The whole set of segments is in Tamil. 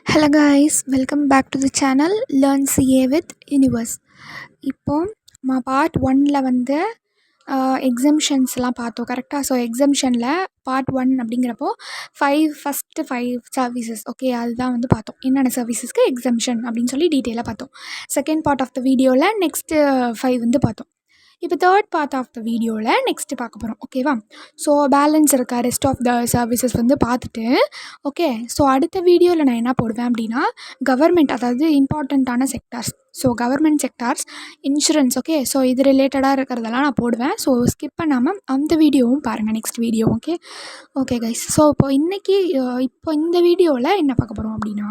Hello guys, welcome back to the channel Learn CA with Universe. இப்போ பார்ட் ஒன்னில் வந்து எக்ஸம்ஷன்ஸ்லாம் பார்த்தோம் கரெக்டாக. ஸோ எக்ஸம்ஷனில் பார்ட் ஒன் அப்படிங்கிறப்போ ஃபஸ்ட்டு ஃபைவ் சர்வீசஸ் ஓகே அதுதான் வந்து பார்த்தோம். என்னென்ன சர்வீசஸ்க்கு எக்ஸம்ஷன் அப்படின்னு சொல்லி டீட்டெயிலாக பார்த்தோம். செகண்ட் பார்ட் ஆஃப் த வீடியோவில் நெக்ஸ்ட்டு 5 வந்து பார்த்தோம். இப்போ தேர்ட் பார்ட் ஆஃப் த வீடியோவில் நெக்ஸ்ட்டு பார்க்க போகிறோம் ஓகேவா. ஸோ பேலன்ஸ் இருக்க ரெஸ்ட் ஆஃப் த சர்வீசஸ் வந்து பார்த்துட்டு ஓகே. ஸோ அடுத்த வீடியோவில் நான் என்ன போடுவேன் அப்படின்னா கவர்மெண்ட், அதாவது இம்பார்ட்டண்ட்டான sectors, so government sectors, insurance okay. So இது ரிலேட்டடாக இருக்கிறதெல்லாம் நான் போடுவேன். ஸோ ஸ்கிப் பண்ணாமல் அந்த வீடியோவும் பாருங்கள், next video okay. Okay guys, so இப்போ இந்த வீடியோவில் என்ன பார்க்க போகிறோம் அப்படின்னா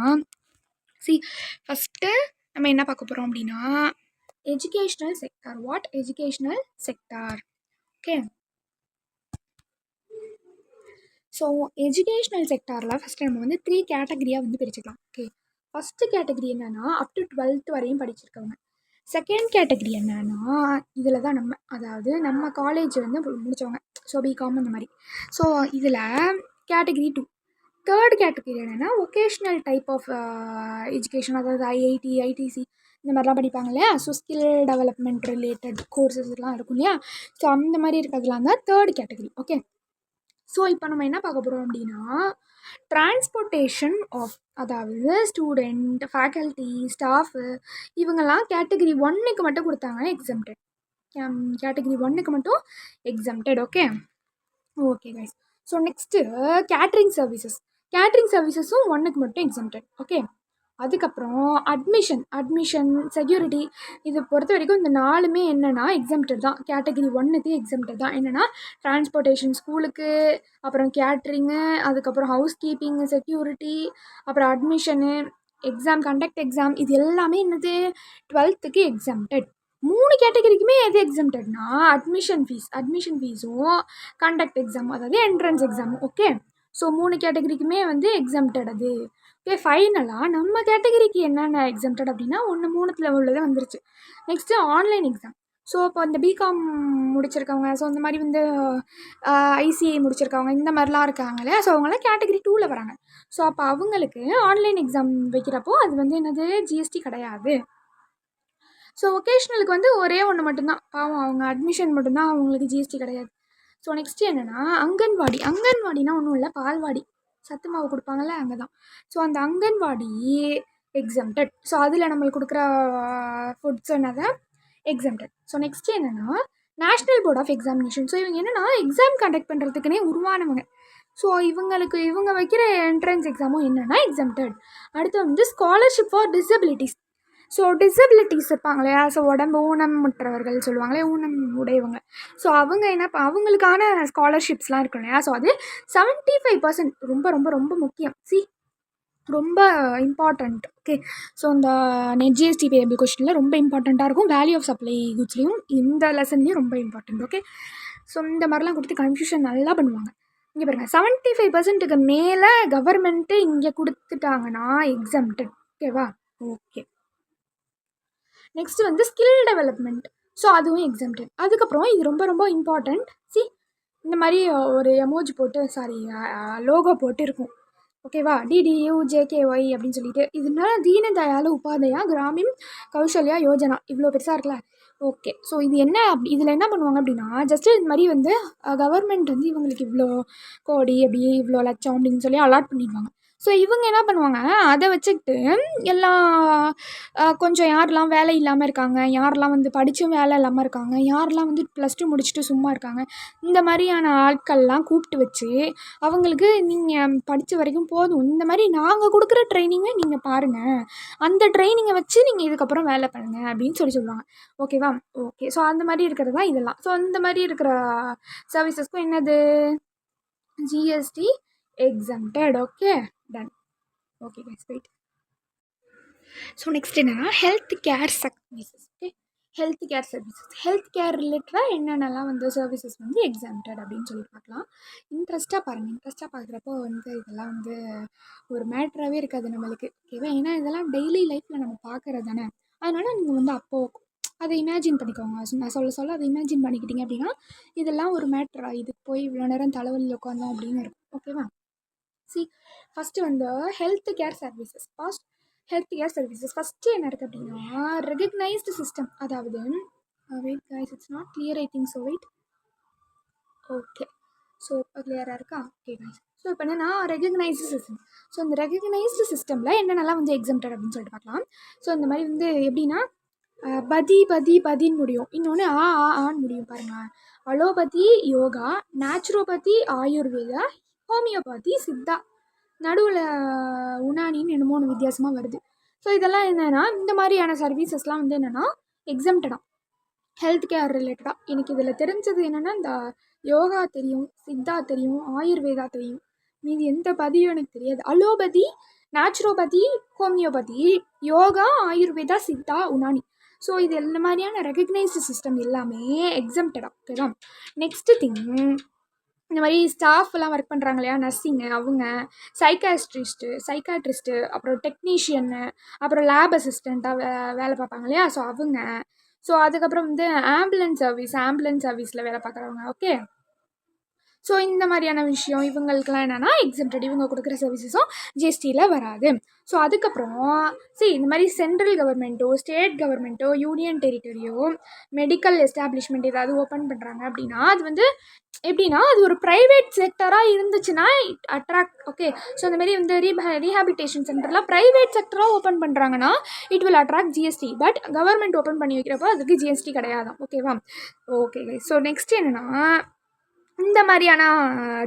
ஃபஸ்ட்டு நம்ம என்ன பார்க்க போகிறோம் அப்படின்னா educational sector. What educational sector okay. So educational செக்டாரில் ஃபஸ்ட்டு நம்ம வந்து 3 கேட்டகரியாக வந்து பிரிச்சுக்கலாம் ஓகே. ஃபஸ்ட்டு கேட்டகரி என்னென்னா அப் டு 12th வரையும் படிச்சிருக்கவங்க. செகண்ட் கேட்டகரி என்னென்னா இதில் தான் அதாவது நம்ம காலேஜ் வந்து முடித்தவங்க, ஸோ பிகாம் அந்த மாதிரி. ஸோ இதில் கேட்டகரி 2. தேர்ட் கேட்டகரி என்னென்னா ஒகேஷ்னல் டைப் ஆஃப் எஜுகேஷன், அதாவது ஐஐடி, ஐடிசி இந்த மாதிரிலாம் படிப்பாங்க இல்லையா. ஸோ ஸ்கில் டெவலப்மெண்ட் ரிலேட்டட் கோர்சஸ்லாம் இருக்கும் இல்லையா. ஸோ அந்த மாதிரி இருக்கிறதுலாம் தான் தேர்ட் கேட்டகரி ஓகே. ஸோ இப்போ நம்ம என்ன பார்க்க போகிறோம் அப்படின்னா டிரான்ஸ்போர்ட்டேஷன் ஆஃப், அதாவது ஸ்டூடெண்ட், ஃபேக்கல்ட்டி, ஸ்டாஃபு இவங்கெல்லாம் கேட்டகரி 1க்கு மட்டும் கொடுத்தாங்க எக்ஸம்டட். கேட்டகரி 1க்கு மட்டும் exempted okay. Okay guys, so next catering சர்வீசஸும் 1க்கு மட்டும் எக்ஸம்டட் ஓகே. அதுக்கப்புறம் அட்மிஷன், செக்யூரிட்டி இது பொறுத்த வரைக்கும் இந்த 4மே என்னென்னா எக்ஸம்டட் தான். கேட்டகரி 1க்கு எக்ஸம்டட் தான். என்னென்னா டிரான்ஸ்போர்ட்டேஷன் ஸ்கூலுக்கு, அப்புறம் கேட்ரிங்கு, அதுக்கப்புறம் ஹவுஸ் கீப்பிங்கு, செக்யூரிட்டி, அப்புறம் அட்மிஷனு, கண்டக்ட் எக்ஸாம் இது எல்லாமே என்னது 12க்கு எக்ஸம்டட். 3 கேட்டகரிக்குமே எது எக்ஸம்டட்னா அட்மிஷன் ஃபீஸும் கண்டக்ட் எக்ஸாம், அதாவது என்ட்ரன்ஸ் எக்ஸாம் ஓகே. ஸோ 3 கேட்டகரிக்குமே வந்து எக்ஸம்டட் அது ஓகே. ஃபைனலாக நம்ம கேட்டகரிக்கு என்னென்ன எக்ஸம்டட் அப்படின்னா 3ல் உள்ளதே வந்துருச்சு. Next online exam. ஸோ இப்போ இந்த பிகாம் முடிச்சிருக்கவங்க, ஸோ இந்த மாதிரி வந்து ஐசிஐ முடிச்சிருக்கவங்க இந்த மாதிரிலாம் இருக்காங்களே, ஸோ அவங்களாம் கேட்டகரி 2ல் வராங்க. ஸோ அப்போ அவங்களுக்கு ஆன்லைன் எக்ஸாம் வைக்கிறப்போ அது வந்து என்னது ஜிஎஸ்டி கிடையாது. ஸோ ஒகேஷ்னலுக்கு வந்து ஒரே ஒன்று மட்டும்தான், பாவம் அவங்க அட்மிஷன் மட்டும்தான் அவங்களுக்கு ஜிஎஸ்டி கிடையாது. ஸோ நெக்ஸ்ட்டு என்னென்னா அங்கன்வாடினா ஒன்றும் இல்லை, பால்வாடி, சத்து மாவு கொடுப்பாங்கள்ல அங்கே தான். ஸோ அந்த அங்கன்வாடி எக்ஸம்டட். ஸோ அதில் நம்மளுக்கு கொடுக்குற ஃபுட்ஸ் என்னது எக்ஸம்டட். ஸோ நெக்ஸ்ட்டு என்னென்னா national board of examination. So இவங்க என்னென்னா எக்ஸாம் கண்டக்ட் பண்ணுறதுக்குனே உருவானவங்க. ஸோ இவங்க வைக்கிற என்ட்ரன்ஸ் எக்ஸாமும் என்னென்னா எக்ஸம்டட். அடுத்து வந்து scholarship for disabilities. So disabilities இருப்பாங்க இல்லையா, ஸோ உடம்பு ஊனமுற்றவர்கள் சொல்லுவாங்களே, ஊனம் உடையவங்க. ஸோ அவங்களுக்கான ஸ்காலர்ஷிப்ஸ்லாம் இருக்கும் இல்லையா. ஸோ அது 75% ரொம்ப ரொம்ப ரொம்ப முக்கியம், ரொம்ப இம்பார்ட்டண்ட் ஓகே. ஸோ இந்த நெட் ஜிஎஸ்டி பேபிள் கொஸ்டினில் ரொம்ப இம்பார்ட்டண்ட்டாக இருக்கும். வேல்யூ ஆஃப் சப்ளை குட்ஸ்லேயும் இந்த லெசன்லேயும் ரொம்ப இம்பார்ட்டண்ட் ஓகே. ஸோ இந்த மாதிரிலாம் கொடுத்து கன்ஃபியூஷன் நல்லா பண்ணுவாங்க. இங்கே பாருங்கள், 75%க்கு மேலே கவர்மெண்ட்டு இங்கே கொடுத்துட்டாங்கன்னா எக்ஸம்டட் ஓகேவா. ஓகே, நெக்ஸ்ட்டு வந்து ஸ்கில் டெவலப்மெண்ட். ஸோ அதுவும் எக்ஸம்டட். அதுக்கப்புறம் இது ரொம்ப ரொம்ப இம்பார்ட்டண்ட். இந்த மாதிரி ஒரு எமோஜி போட்டு லோகோ போட்டு இருக்கும் ஓகேவா, DDUJKY அப்படின்னு சொல்லிட்டு. இதனால தீனதயாள் உபாத்யா கிராமின் கௌசல்யா யோஜனா இவ்வளோ பெருசாக இருக்குல்ல ஓகே. ஸோ இது என்ன இதில் என்ன பண்ணுவாங்க அப்படின்னா ஜஸ்ட்டு இது மாதிரி வந்து கவர்மெண்ட் வந்து இவங்களுக்கு இவ்வளோ கோடி அப்படி இவ்வளோ லட்சம் அப்படின்னு சொல்லி அலாட் பண்ணிடுவாங்க. ஸோ இவங்க என்ன பண்ணுவாங்க, அதை வச்சுக்கிட்டு எல்லாம் கொஞ்சம் யாரெல்லாம் வேலை இல்லாமல் இருக்காங்க, யாரெல்லாம் வந்து படித்தும் வேலை இல்லாமல் இருக்காங்க, யாரெல்லாம் வந்து +2 முடிச்சுட்டு சும்மா இருக்காங்க, இந்த மாதிரியான ஆட்கள்லாம் கூப்பிட்டு வச்சு அவங்களுக்கு நீங்கள் படித்த வரைக்கும் போதும், இந்த மாதிரி நாங்கள் கொடுக்குற ட்ரைனிங்கை நீங்கள் பாருங்கள், அந்த ட்ரைனிங்கை வச்சு நீங்கள் இதுக்கப்புறம் வேலை பண்ணுங்கள் அப்படின்னு சொல்லுவாங்க ஓகேவா. ஓகே, ஸோ அந்த மாதிரி இருக்கிறது தான் இதெல்லாம். ஸோ அந்த மாதிரி இருக்கிற சர்வீசஸ்க்கும் என்னது GST exempted okay. Done okay guys, wait. So next என்னென்னா health care services okay. Health care ரிலேட்டடாக என்னென்னலாம் வந்து சர்வீசஸ் வந்து எக்ஸம்டட் அப்படின்னு சொல்லி பார்க்கலாம். இன்ட்ரெஸ்ட்டாக பார்க்குறப்போ வந்து இதெல்லாம் வந்து ஒரு மேட்ராகவே இருக்காது நம்மளுக்கு ஓகேவா. ஏன்னா இதெல்லாம் டெய்லி லைஃப்பில் நம்ம பார்க்குறது தானே. அதனால் நீங்கள் வந்து அப்போது அதை இமேஜின் பண்ணிக்கோங்க. நான் சொல்ல அதை இமேஜின் பண்ணிக்கிட்டீங்க அப்படின்னா இதெல்லாம் ஒரு மேட்ரா, இதுக்கு போய் இவ்வளோ நேரம் தலைவலியில் உட்காந்தோம் அப்படின்னு இருக்கும் ஓகேவா. சி ஃபஸ்ட்டு வந்து ஹெல்த் கேர் சர்வீசஸ் ஃபஸ்ட்டு என்ன இருக்குது அப்படின்னா ரெகக்னைஸ்டு சிஸ்டம். அதாவது wait guys, it's not clear, I think so. Wait. Okay, so இப்போ கிளியராக இருக்கா? Okay guys. ஸோ இப்போ என்னென்னா ரெகக்னைஸ்டு சிஸ்டம். ஸோ இந்த ரெகக்னைஸ்டு சிஸ்டமில் என்னென்னலாம் வந்து எக்ஸம்டட் அப்படின்னு சொல்லிட்டு பார்க்கலாம். ஸோ இந்த மாதிரி வந்து எப்படின்னா பதின்னு முடியும், இன்னொன்று ஆன்னு முடியும் பாருங்கள். Allopathy yoga, naturopathy Ayurveda, homeopathy Siddha, நடுவில் உனானின்னு என்னமோ ஒன்று வித்தியாசமாக வருது. ஸோ இதெல்லாம் என்னென்னா இந்த மாதிரியான சர்வீசஸ்லாம் வந்து என்னென்னா எக்ஸம்டடாக ஹெல்த் கேர் ரிலேட்டடாக. எனக்கு இதில் தெரிஞ்சது என்னென்னா இந்த யோகா தெரியும், சித்தா தெரியும், ஆயுர்வேதா தெரியும், மீதி எந்த பதியும் எனக்கு தெரியாது. Allopathy, naturopathy, homeopathy, yoga, Ayurveda, Siddha, Unani. So இது இந்த மாதிரியான ரெகக்னைஸ்டு சிஸ்டம் எல்லாமே எக்ஸம்டடாக. ஓகேவா? நெக்ஸ்ட்டு திங், இந்த மாதிரி ஸ்டாஃப்லாம் ஒர்க் பண்ணுறாங்க இல்லையா, நர்ஸிங்கு, அவங்க சைக்காட்ரிஸ்ட்டு, அப்புறம் டெக்னீஷியன்னு, அப்புறம் லேப் அசிஸ்டண்ட்டாக வேலை பார்ப்பாங்க இல்லையா, ஸோ அவங்க. ஸோ அதுக்கப்புறம் வந்து ஆம்புலன்ஸ் சர்வீஸில் வேலை பார்க்குறவங்க. ஓகே, ஸோ இந்த மாதிரியான விஷயம் இவங்களுக்கெல்லாம் என்னென்னா எக்ஸம்டட். இவங்க கொடுக்குற சர்வீசஸும் ஜிஎஸ்டியில் வராது. ஸோ அதுக்கப்புறம் இந்த மாதிரி சென்ட்ரல் கவர்மெண்ட்டோ, ஸ்டேட் கவர்மெண்ட்டோ, யூனியன் டெரிட்டரியோ மெடிக்கல் எஸ்டாப்ளிஷ்மெண்ட் ஏதாவது ஓப்பன் பண்ணுறாங்க அப்படின்னா அது வந்து எப்படின்னா அது ஒரு ப்ரைவேட் செக்டராக இருந்துச்சுன்னா அட்ராக்ட். ஓகே, ஸோ அந்த மாதிரி வந்து ரீஹாபிலிட்டேஷன் சென்டர்லாம் ப்ரைவேட் செக்டராக ஓப்பன் பண்ணுறாங்கன்னா it will attract GST. But government open பண்ணி வைக்கிறப்போ அதுக்கு ஜிஎஸ்டி கிடையாது. ஓகேவா? ஓகே, ஸோ நெக்ஸ்ட் என்னென்னா இந்த மாதிரியான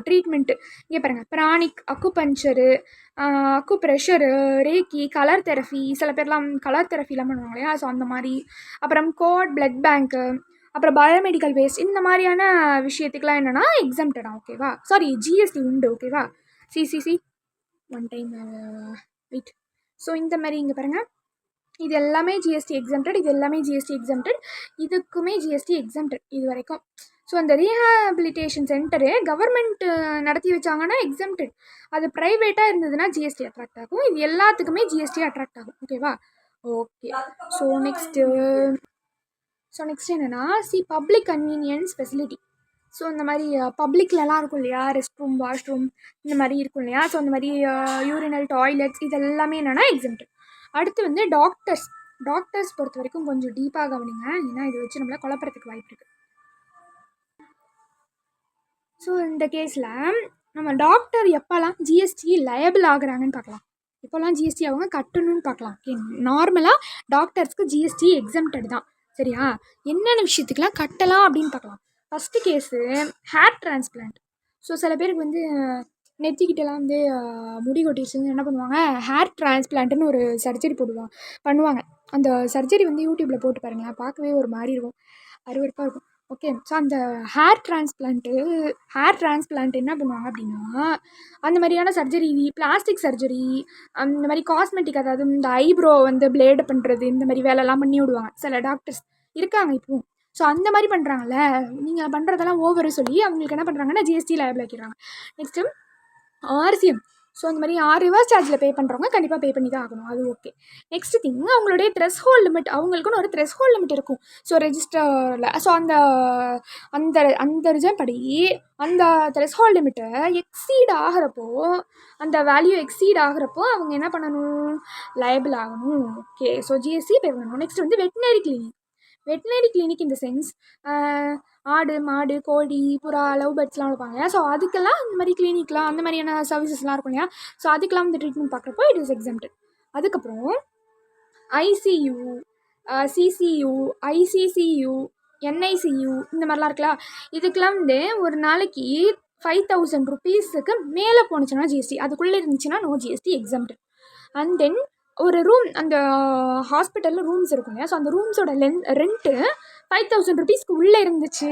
ட்ரீட்மெண்ட்டு இங்கே பாருங்கள், ப்ரானிக், அக்குபஞ்சரு, அக்குப்ரெஷரு, ரேக்கி, கலர் தெரப்பி. சில பேர்லாம் கலர் தெரப்பிலாம் பண்ணுவாங்க இல்லையா, ஸோ அந்த மாதிரி. அப்புறம் கோட் பிளட் பேங்க்கு, அப்புறம் பயோமெடிக்கல் வேஸ்ட், இந்த மாதிரியான விஷயத்துக்குலாம் என்னென்னா எக்ஸம்டடா. ஓகேவா? சாரி, ஜிஎஸ்டி உண்டு. ஓகேவா? சிசிசி ஒன் டைம் வெயிட். ஸோ இந்த மாதிரி இங்கே பாருங்கள், இது எல்லாமே ஜிஎஸ்டி எக்ஸம்டட், இதுக்குமே ஜிஎஸ்டி எக்ஸம்டட் இது வரைக்கும். ஸோ அந்த ரீஹாபிலிட்டேஷன் சென்டரு கவர்மெண்ட்டு நடத்தி வச்சாங்கன்னா எக்ஸம்டட், அது ப்ரைவேட்டாக இருந்ததுன்னா ஜிஎஸ்டி அட்ராக்ட் ஆகும். இது எல்லாத்துக்குமே ஜிஎஸ்டி அட்ராக்ட் ஆகும். ஓகேவா? ஓகே, ஸோ நெக்ஸ்ட் என்னென்னா பப்ளிக் கன்வீனியன்ஸ் ஃபெசிலிட்டி. ஸோ இந்த மாதிரி பப்ளிக்லலாம் இருக்கும் இல்லையா, ரெஸ்ட் ரூம், வாஷ்ரூம், இந்த மாதிரி இருக்கும் இல்லையா, ஸோ இந்த மாதிரி யூரினல் டாய்லெட்ஸ், இது எல்லாமே என்னென்னா எக்ஸம்டட். அடுத்து வந்து டாக்டர்ஸ் பொறுத்த வரைக்கும் கொஞ்சம் டீப்பாக கவனிங்க, ஏன்னா இதை வச்சு நம்மளை குழப்பறதுக்கு வாய்ப்பு இருக்குது. ஸோ இந்த கேஸில் நம்ம டாக்டர் எப்போல்லாம் ஜிஎஸ்டி லயபிள் ஆகுறாங்கன்னு பார்க்கலாம், எப்போல்லாம் ஜிஎஸ்டி அவங்க கட்டணும்னு பார்க்கலாம். ஓகே, நார்மலாக டாக்டர்ஸ்க்கு ஜிஎஸ்டி எக்ஸம்டட் தான். சரியா? என்னென்ன விஷயத்துக்கெலாம் கட்டலாம் அப்படின்னு பார்க்கலாம். First case hair transplant. So சில பேருக்கு வந்து நெத்திக்கிட்டலாம் வந்து முடி கொட்டிடுச்சுன்னு என்ன பண்ணுவாங்க, ஹேர் டிரான்ஸ்பிளான்ட்டுன்னு ஒரு சர்ஜரி பண்ணுவாங்க. அந்த சர்ஜரி வந்து யூடியூப்பில் போட்டு பாருங்களேன், பார்க்கவே ஒரு மாதிரி இருக்கும், அருவருப்பாக இருக்கும். ஓகே, ஸோ அந்த ஹேர் டிரான்ஸ்பிளான்ட் என்ன பண்ணுவாங்க அப்படின்னா அந்த மாதிரியான சர்ஜரி, பிளாஸ்டிக் சர்ஜரி, அந்த மாதிரி காஸ்மெட்டிக், அதாவது இந்த ஐப்ரோ வந்து பிளேடு பண்ணுறது, இந்த மாதிரி வேலைலாம் பண்ணி விடுவாங்க சில டாக்டர்ஸ் இருக்காங்க இப்போவும். ஸோ அந்த மாதிரி பண்ணுறாங்கல்ல, நீங்கள் பண்ணுறதெல்லாம் ஓவரு சொல்லி அவங்களுக்கு என்ன பண்ணுறாங்கன்னா ஜிஎஸ்டி லேபிள் வைக்கிறாங்க. Next RCM. ஸோ அந்த மாதிரி ரிவர்ஸ் சார்ஜில் பே பண்ணுறவங்க கண்டிப்பாக பே பண்ணி தான் ஆகணும், அது ஓகே. நெக்ஸ்ட் திங், அவங்களுடைய த்ரெஷ்ஹோல்ட் லிமிட், அவங்களுக்குன்னு ஒரு த்ரெஷ்ஹோல்ட் லிமிட் இருக்கும். ஸோ ரெஜிஸ்டரில் ஸோ அந்த ரிஜன் படி அந்த த்ரெஷ்ஹோல்ட் லிமிட்டை எக்ஸீட் ஆகிறப்போ, அந்த வேல்யூ எக்ஸீட் ஆகிறப்போ அவங்க என்ன பண்ணணும், லயபிள் ஆகணும். ஓகே, ஸோ ஜிஎஸ்டி பே பண்ணணும். நெக்ஸ்ட் வந்து வெட்டினரி கிளினிக் இந்த சென்ஸ் ஆடு, மாடு, கோழி, புறா, லவ் பேர்ட்ஸ்லாம் வளர்ப்பாங்க இல்லையா, ஸோ அதுக்கெல்லாம் இந்த மாதிரி கிளினிக்லாம் அந்த மாதிரியான சர்வீசஸ்லாம் இருக்கும் இல்லையா, ஸோ அதுக்கெல்லாம் வந்து ட்ரீட்மெண்ட் பார்க்குறப்போ இட் இஸ் எக்ஸம்டட். அதுக்கப்புறம் ஐசியூ, சிசியூ, ஐசிசியூ, என்ஐசியூ, இந்த மாதிரிலாம் இருக்கலாம். இதுக்கெல்லாம் வந்து ஒரு நாளைக்கு 5000 rupees மேலே போணுச்சுன்னா ஜிஎஸ்டி, அதுக்குள்ளே இருந்துச்சுன்னா no GST, exempted. And then ஒரு ரூம், அந்த ஹாஸ்பிட்டலில் ரூம்ஸ் இருக்கும் இல்லையா, ஸோ அந்த ரூம்ஸோட ரெண்ட்டு 5000 rupees உள்ளே இருந்துச்சு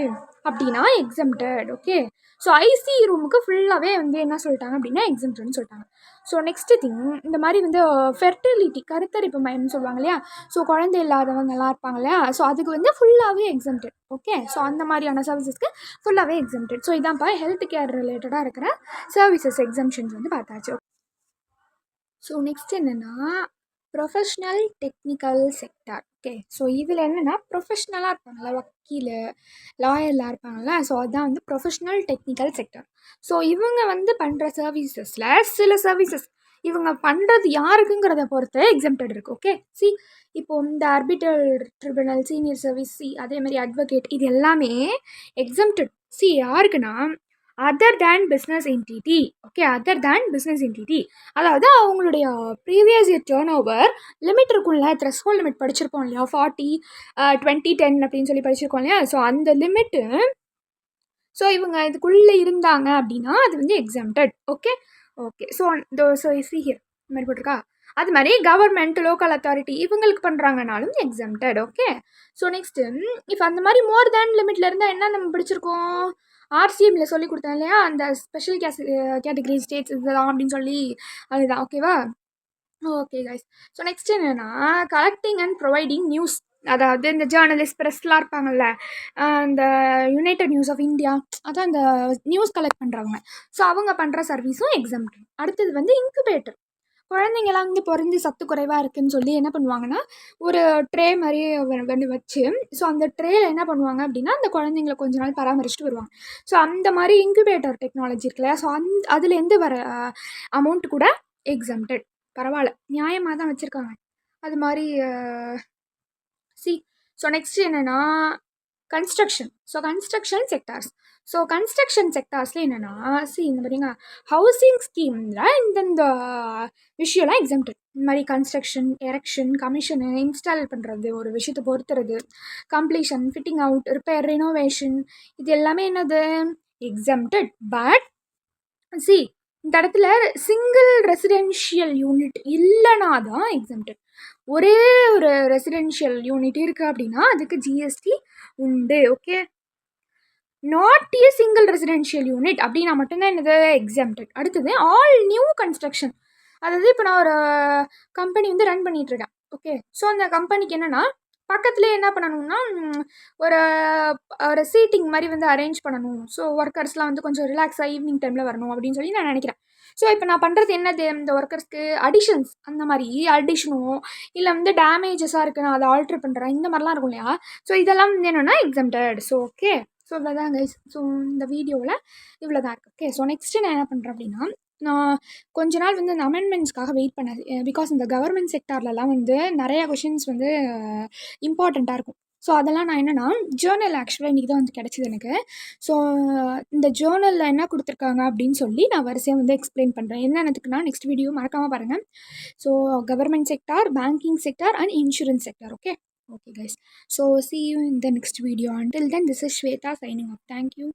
அப்படின்னா எக்ஸம்டட். ஓகே, ஸோ ஐசி ரூமுக்கு ஃபுல்லாகவே வந்து என்ன சொல்லிட்டாங்க அப்படின்னா எக்ஸம்டட்னு சொல்லிட்டாங்க. ஸோ நெக்ஸ்ட்டு திங், இந்த மாதிரி வந்து ஃபெர்டிலிட்டி, கருத்தரிப்பு மையம்னு சொல்லுவாங்க இல்லையா, ஸோ குழந்தை இல்லாதவங்கலாம் இருப்பாங்க இல்லையா, ஸோ அதுக்கு வந்து ஃபுல்லாகவே எக்ஸம்டட். ஓகே, ஸோ அந்த மாதிரியான சர்வீசஸ்க்கு ஃபுல்லாகவே எக்ஸம்டட். ஸோ இதான்ப்பா ஹெல்த் கேர் ரிலேட்டடாக இருக்கிற சர்வீசஸ் எக்ஸம்ஷன்ஸ் வந்து பார்த்தாச்சு. ஸோ நெக்ஸ்ட் என்னென்னா professional technical sector. Okay. So இதில் என்னென்னா ப்ரொஃபஷ்னலாக இருப்பாங்கள்ல, வக்கீல், லாயர்லாம் இருப்பாங்கள்ல, ஸோ அதுதான் வந்து ப்ரொஃபஷ்னல் டெக்னிக்கல் செக்டர். ஸோ இவங்க வந்து பண்ணுற சர்வீசஸில் சில சர்வீசஸ் இவங்க பண்ணுறது யாருக்குங்கிறத பொறுத்து எக்ஸம்டட் இருக்குது. ஓகே. சி இப்போ இந்த ஆர்பிட்டல் ட்ரிபுனல், சீனியர் சர்வீஸ், அதேமாதிரி அட்வொகேட், இது எல்லாமே எக்ஸம்டட். சி யாருக்குன்னா other than business entity. Okay, other than business entity, அதாவது அவங்களுடைய previous year turn over limit இருக்கும்ல, த்ரெஷ்ஹோல்ட் லிமிட் படிச்சிருப்போம் இல்லையா, 40, 20, 10 அப்படின்னு சொல்லி படிச்சிருக்கோம் இல்லையா. ஸோ அந்த லிமிட்டு, ஸோ இவங்க இதுக்குள்ளே இருந்தாங்க அப்படின்னா அது வந்து exempted. Okay okay. So see here இந்த மாதிரி போட்டிருக்கா. அது மாதிரி கவர்மெண்ட், லோக்கல் அத்தாரிட்டி இவங்களுக்கு பண்ணுறாங்கனாலும் எக்ஸம்டட். ஓகே. ஸோ நெக்ஸ்ட்டு, இப்போ அந்த மாதிரி மோர் தேன் லிமிட்டில் இருந்தால் என்ன நம்ம படிச்சிருக்கோம், ஆர்சிஎம்மில் சொல்லி கொடுத்தேன் இல்லையா, அந்த ஸ்பெஷல் கேட்டகரி ஸ்டேட்ஸ் இதெல்லாம் அப்படின்னு சொல்லி, அதுதான். ஓகேவா. Okay guys. ஸோ நெக்ஸ்ட் என்னென்னா கலெக்டிங் அண்ட் ப்ரொவைடிங் நியூஸ், அதாவது இந்த ஜேர்னலிஸ்ட், ப்ரெஸ்லாம் இருப்பாங்கள்ல, இந்த யுனைடெட் நியூஸ் ஆஃப் இந்தியா, அதான் இந்த நியூஸ் கலெக்ட் பண்ணுறவங்க, ஸோ அவங்க பண்ணுற சர்வீஸும் எக்ஸம்டட். அடுத்தது வந்து இன்குபேட்டர். குழந்தைங்களாம் வந்து பிறந்து சத்து குறைவாக இருக்குதுன்னு சொல்லி என்ன பண்ணுவாங்கன்னா, ஒரு ட்ரே மாதிரி வந்து வச்சு, ஸோ அந்த ட்ரேயில் என்ன பண்ணுவாங்க அப்படின்னா, அந்த குழந்தைங்கள கொஞ்ச நாள் பராமரிச்சுட்டு வருவாங்க. ஸோ அந்த மாதிரி இன்குபேட்டர் டெக்னாலஜி இருக்குல்ல, ஸோ அதுலேருந்து வர அமௌண்ட் கூட எக்ஸம்டட். பரவாயில்ல, நியாயமாக தான் வச்சுருக்காங்க. அது மாதிரி ஸோ நெக்ஸ்ட் என்னென்னா construction. So construction sectors. So construction செக்டார்ஸில் என்னென்னா இந்த மாதிரிங்க ஹவுசிங் ஸ்கீமில் இந்தந்த விஷயம்லாம் எக்ஸம்டட். இந்த மாதிரி கன்ஸ்ட்ரக்ஷன், எரெக்ஷன், கமிஷனு, இன்ஸ்டால் பண்ணுறது, ஒரு விஷயத்தை பொறுத்துறது, completion, fitting out, repair, renovation, இது எல்லாமே என்னது எக்ஸம்டட். பட் சி இந்த இடத்துல சிங்கிள் ரெசிடென்ஷியல் யூனிட் இல்லைனா தான் எக்ஸம்டட். ஒரே ஒரு ரெசிடென்ஷியல் யூனிட் இருக்குது அப்படின்னா அதுக்கு ஜிஎஸ்டி உண்டு. Okay. Not a single residential unit அப்படின்னா மட்டும்தான் என்னது எக்ஸம்டட். அடுத்தது ஆல் நியூ கன்ஸ்ட்ரக்ஷன். அதாவது இப்போ நான் ஒரு கம்பெனி வந்து ரன் பண்ணிகிட்ருக்கேன். ஓகே. ஸோ அந்த கம்பெனிக்கு என்னென்னா பக்கத்துலேயே என்ன பண்ணணும்னா ஒரு சீட்டிங் மாதிரி வந்து அரேஞ்ச் பண்ணணும். ஸோ ஒர்க்கர்ஸ்லாம் வந்து கொஞ்சம் ரிலாக்ஸாக ஈவினிங் டைமில் வரணும் அப்படின்னு சொல்லி நான் நினைக்கிறேன். ஸோ இப்போ நான் பண்ணுறது என்னது, இந்த ஒர்க்கர்ஸ்க்கு அடிஷன்ஸ், அந்த மாதிரி அடிஷனோ இல்லை வந்து டேமேஜஸாக இருக்குது நான் அதை ஆல்ட்ரு பண்ணுறேன், இந்த மாதிரிலாம் இருக்கும் இல்லையா. ஸோ இதெல்லாம் வந்து என்னென்னா எக்ஸம்டட். So okay. ஸோ இவ்வளோதான் கைஸ். ஸோ இந்த வீடியோவில் இவ்வளோ தான் இருக்குது. ஓகே. ஸோ நெக்ஸ்ட்டு நான் என்ன பண்ணுறேன் அப்படின்னா, நான் கொஞ்ச நாள் வந்து அந்த அமெண்ட்மெண்ட்ஸ்க்காக வெயிட் பண்ணேன். பிகாஸ் இந்த கவர்மெண்ட் செக்டார்லலாம் வந்து நிறைய கொஷின்ஸ் வந்து இம்பார்ட்டண்ட்டாக இருக்கும். ஸோ அதெல்லாம் நான் என்னென்னா ஜேர்னல் ஆக்சுவலாக இன்றைக்கி தான் வந்து கிடச்சிது எனக்கு. ஸோ இந்த ஜேர்னலில் என்ன கொடுத்துருக்காங்க அப்படின்னு சொல்லி நான் வரிசையாக வந்து எக்ஸ்பிளைன் பண்ணுறேன். என்னென்னதுக்குன்னா நெக்ஸ்ட் வீடியோ மறக்காமல் பாருங்கள். So government sector, banking sector and insurance sector. Okay. Okay guys, so see you in the next video. Until then, this is Shweta signing off. Thank you.